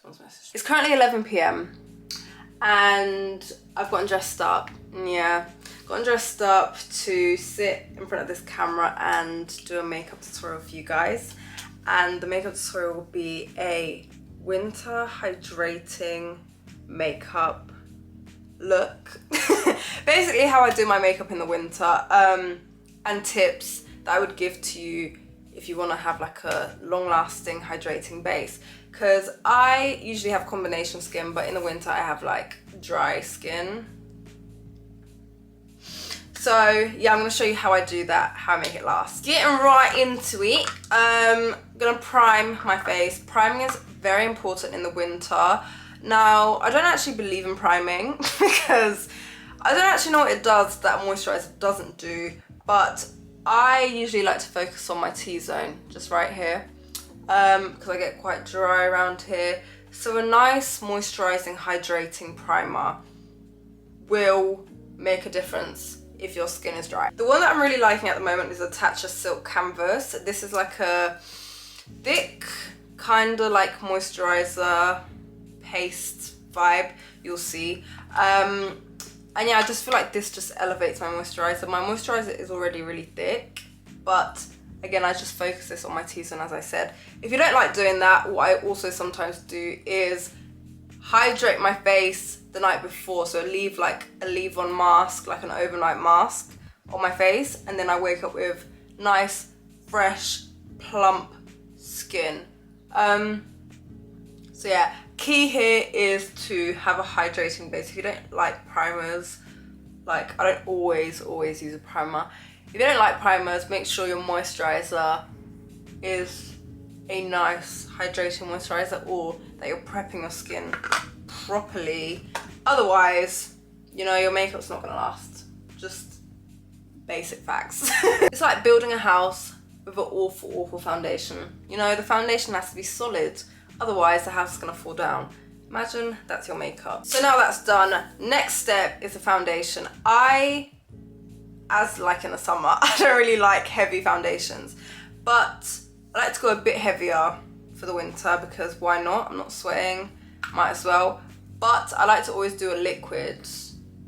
Someone's message. It's currently 11 p.m. and I've gotten dressed up. Yeah, gotten dressed up to sit in front of this camera and do a makeup tutorial for you guys. And the makeup tutorial will be a winter hydrating makeup look. Basically how I do my makeup in the winter, and tips that I would give to you if you want to have like a long-lasting hydrating base, because I usually have combination skin, but in the winter I have like dry skin. So yeah, I'm going to show you how I do that, how I make it last. Getting right into it, I'm going to prime my face. Priming is very important in the winter. Now, I don't actually believe in priming because I don't actually know what it does that moisturizer doesn't do, but I usually like to focus on my T-zone, just right here, because I get quite dry around here. So a nice moisturizing, hydrating primer will make a difference if your skin is dry. The one that I'm really liking at the moment is a Tatcha Silk Canvas. This is like a thick, kind of like moisturizer paste vibe, you'll see. And yeah, I just feel like this just elevates my moisturizer. My moisturizer is already really thick, but again, I just focus this on my T-zone, as I said. If you don't like doing that, what I also sometimes do is hydrate my face the night before. So leave like a leave-on mask, like an overnight mask on my face, and then I wake up with nice, fresh, plump skin. So yeah, key here is to have a hydrating base. If you don't like primers, like I don't always use a primer. If you don't like primers, make sure your moisturizer is a nice hydrating moisturizer, or that you're prepping your skin properly. Otherwise, you know, your makeup's not gonna last. Just basic facts. It's like building a house with an awful foundation. You know, the foundation has to be solid. Otherwise, the house is gonna fall down. Imagine that's your makeup. So now that's done, next step is the foundation. As like in the summer, I don't really like heavy foundations, but I like to go a bit heavier for the winter because why not? I'm not sweating, might as well. But I like to always do a liquid,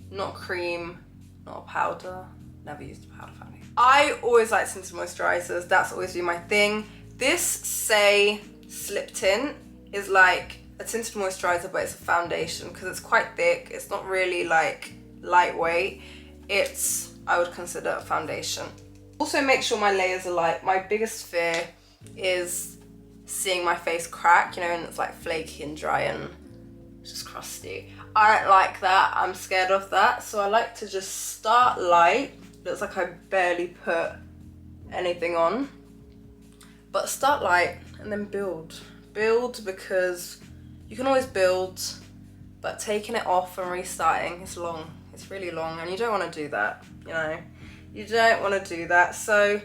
not cream, not a powder. Never used a powder foundation. I always like tinted moisturizers, that's always been my thing. This Say Slip Tint is like a tinted moisturizer, but it's a foundation because it's quite thick. It's not really like lightweight. It's, I would consider a foundation. Also make sure my layers are light. My biggest fear is seeing my face crack, you know, and it's like flaky and dry and just crusty. I don't like that. I'm scared of that. So I like to just start light. Looks like I barely put anything on. But start light and then build. Build, because you can always build, but taking it off and restarting is long. It's really long, and you don't want to do that, you know. You don't want to do that. So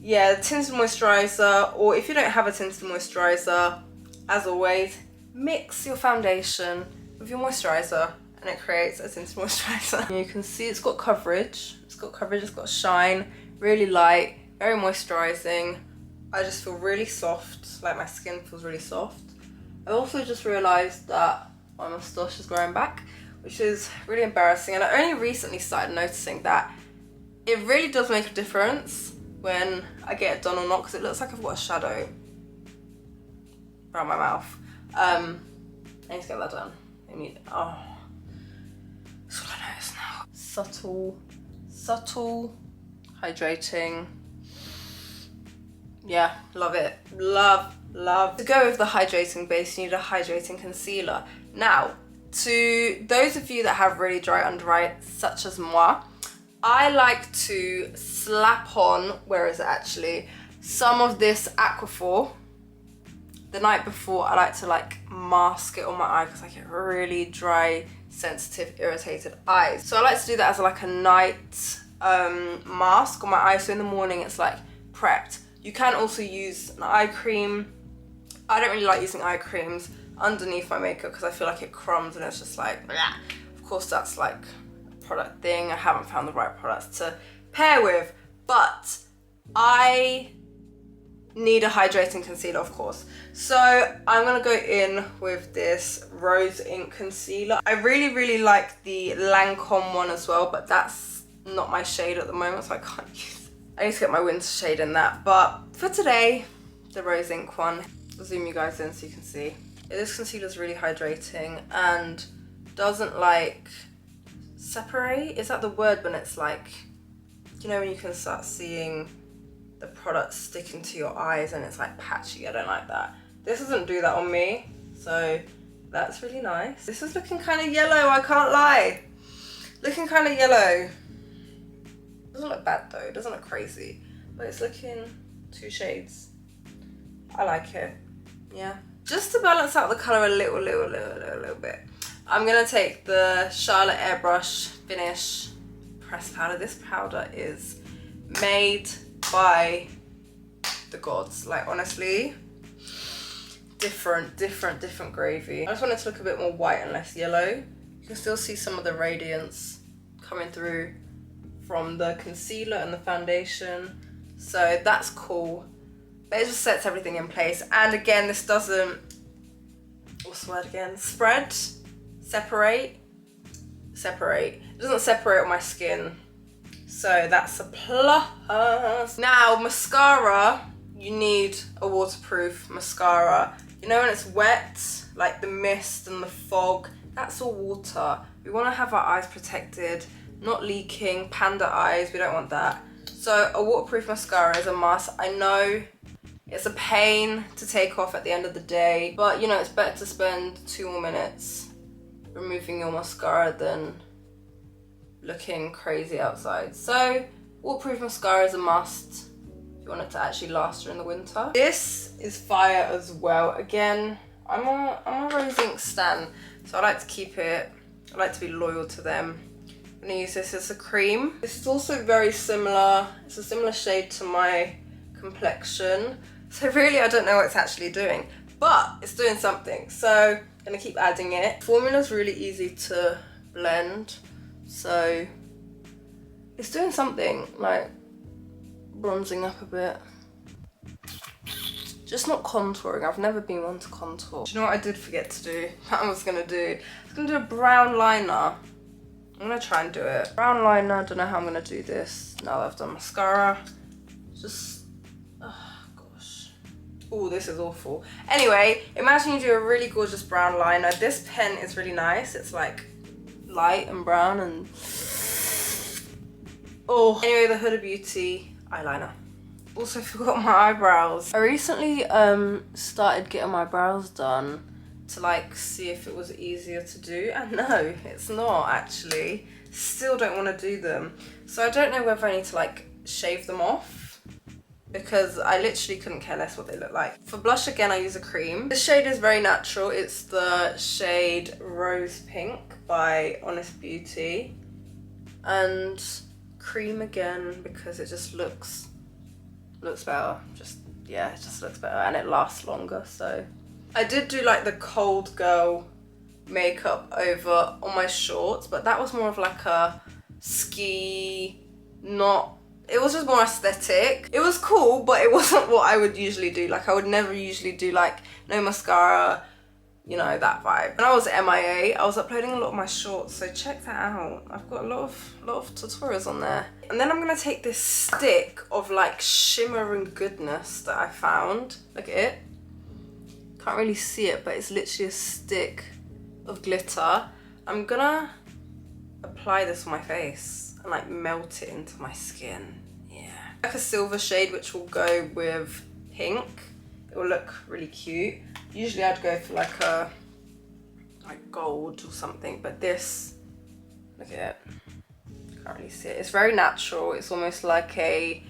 yeah, tinted moisturizer, or if you don't have a tinted moisturizer, as always, mix your foundation with your moisturizer and it creates a tinted moisturizer. You can see it's got coverage. It's got shine, really light, very moisturizing. I just feel really soft, like my skin feels really soft. I also just realized that my moustache is growing back, which is really embarrassing. And I only recently started noticing that it really does make a difference when I get it done or not, because it looks like I've got a shadow around my mouth. I need to get that done. Oh, that's all I notice now. Subtle, hydrating. Yeah, love it. Love. To go with the hydrating base, you need a hydrating concealer. Now, to those of you that have really dry under eye, such as moi, I like to slap on, where is it actually, some of this Aquaphor. The night before, I like to like mask it on my eye because I get really dry, sensitive, irritated eyes. So I like to do that as like a night mask on my eye. So in the morning, it's like prepped. You can also use an eye cream. I don't really like using eye creams underneath my makeup because I feel like it crumbs and it's just like, bleh. Of course that's like a product thing. I haven't found the right products to pair with, but I need a hydrating concealer, of course. So I'm gonna go in with this Rose Ink concealer. I really like the Lancome one as well, but that's not my shade at the moment, so I can't use it. I need to get my winter shade in that, but for today, the Rose Ink one. I'll zoom you guys in so you can see. This concealer is really hydrating and doesn't like separate. Is that the word when it's like, you know, when you can start seeing the product sticking to your eyes and it's like patchy? I don't like that. This doesn't do that on me, so that's really nice. This is looking kind of yellow, I can't lie. Looking kind of yellow. Doesn't look bad though, it doesn't look crazy, but it's looking 2 shades. I like it, yeah. Just to balance out the colour a little bit, I'm gonna take the Charlotte Airbrush Finish Pressed Powder. This powder is made by the gods, like honestly. Different gravy. I just want it to look a bit more white and less yellow. You can still see some of the radiance coming through from the concealer and the foundation. So that's cool. But it just sets everything in place. And again, this doesn't, what's the word again? Spread, separate. It doesn't separate on my skin. So that's a plus. Now, mascara, you need a waterproof mascara. You know when it's wet, like the mist and the fog, that's all water. We want to have our eyes protected, not leaking, panda eyes, we don't want that. So a waterproof mascara is a must. I know it's a pain to take off at the end of the day, but you know, it's better to spend 2 more minutes removing your mascara than looking crazy outside. So waterproof mascara is a must if you want it to actually last during the winter. This is fire as well. Again, I'm a Rose Ink stan, so I like to keep it, I like to be loyal to them. I'm gonna use this as a cream. This is also very similar, it's a similar shade to my complexion. So really, I don't know what it's actually doing, but it's doing something. So I'm gonna keep adding it. Formula's really easy to blend. So it's doing something, like bronzing up a bit. Just not contouring. I've never been one to contour. Do you know what I did forget to do? I was gonna do a brown liner. I'm gonna try and do it. Brown liner, don't know how I'm gonna do this now that I've done mascara. Just, oh gosh. Oh, this is awful. Anyway, imagine you do a really gorgeous brown liner. This pen is really nice. It's like light and brown and, oh. Anyway, the Huda Beauty eyeliner. Also forgot my eyebrows. I recently started getting my brows done to like see if it was easier to do, and no, it's not actually. Still don't want to do them. So I don't know whether I need to like shave them off, because I literally couldn't care less what they look like. For blush, again, I use a cream. This shade is very natural. It's the shade Rose Pink by Honest Beauty. And cream again, because it just looks better. Just, yeah, it just looks better and it lasts longer. So I did do like the cold girl makeup over on my shorts, but that was more of like a ski, not, it was just more aesthetic. It was cool, but it wasn't what I would usually do. Like I would never usually do like no mascara, you know, that vibe. When I was MIA, I was uploading a lot of my shorts, so check that out. I've got a lot of tutorials on there. And then I'm gonna take this stick of like shimmering goodness that I found. Look at it. Can't really see it, but it's literally a stick of glitter. I'm gonna apply this on my face and like melt it into my skin. Yeah. Like a silver shade, which will go with pink. It will look really cute. Usually I'd go for like a gold or something, but this, look at it. Can't really see it. It's very natural. It's almost like a,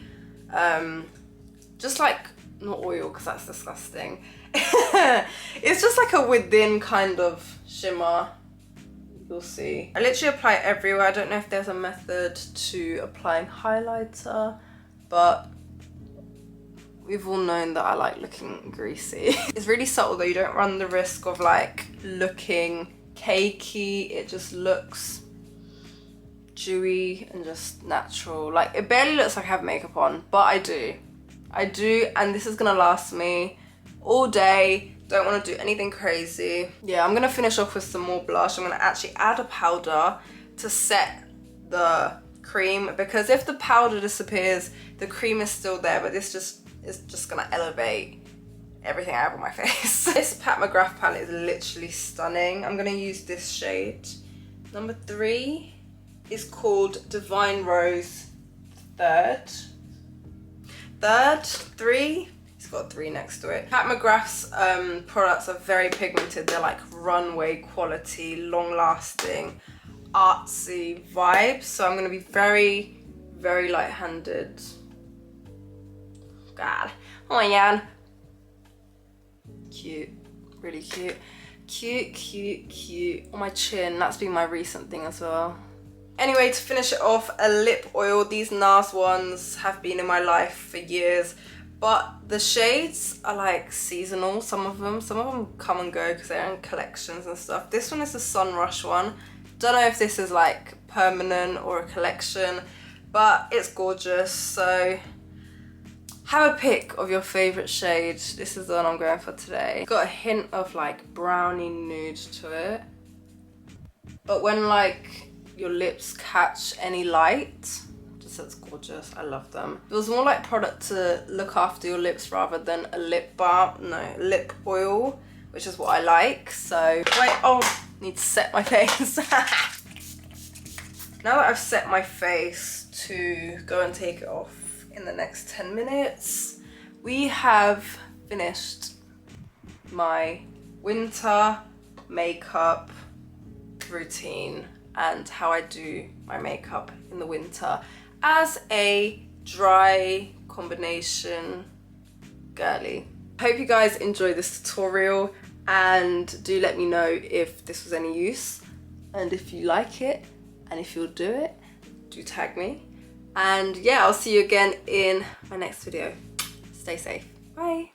just like, not oil because that's disgusting. It's just like a within kind of shimmer. You'll see. I literally apply it everywhere. I don't know if there's a method to applying highlighter, but we've all known that I like looking greasy. It's really subtle though. You don't run the risk of like looking cakey. It just looks dewy and just natural. Like it barely looks like I have makeup on, but I do. I do, and this is gonna last me all day. Don't want to do anything crazy. Yeah, I'm gonna finish off with some more blush. I'm gonna actually add a powder to set the cream, because if the powder disappears, the cream is still there, but this is just gonna elevate everything I have on my face. This Pat McGrath palette is literally stunning. I'm gonna use this shade. Number 3 is called Divine Rose Third. 3. It's got 3 next to it. Pat McGrath's products are very pigmented. They're like runway quality, long lasting, artsy vibes. So I'm gonna be very, very light-handed. God, oh my god. Cute, really cute. Cute. On my chin, that's been my recent thing as well. Anyway, to finish it off, a lip oil. These NARS ones have been in my life for years, but the shades are like seasonal, some of them come and go because they're in collections and stuff. This one is the Sunrush one. Don't know if this is like permanent or a collection, but it's gorgeous. So have a pick of your favorite shade. This is the one I'm going for today. Got a hint of like brownie nude to it, but when like your lips catch any light, just looks gorgeous. I love them. It was more like product to look after your lips rather than a lip balm, no, lip oil, which is what I like. So wait, oh, need to set my face. Now that I've set my face to go and take it off in the next 10 minutes, we have finished my winter makeup routine and how I do my makeup in the winter as a dry combination girly. Hope you guys enjoyed this tutorial, and do let me know if this was any use, and if you like it, and if you'll do it, do tag me. And yeah, I'll see you again in my next video. Stay safe. Bye.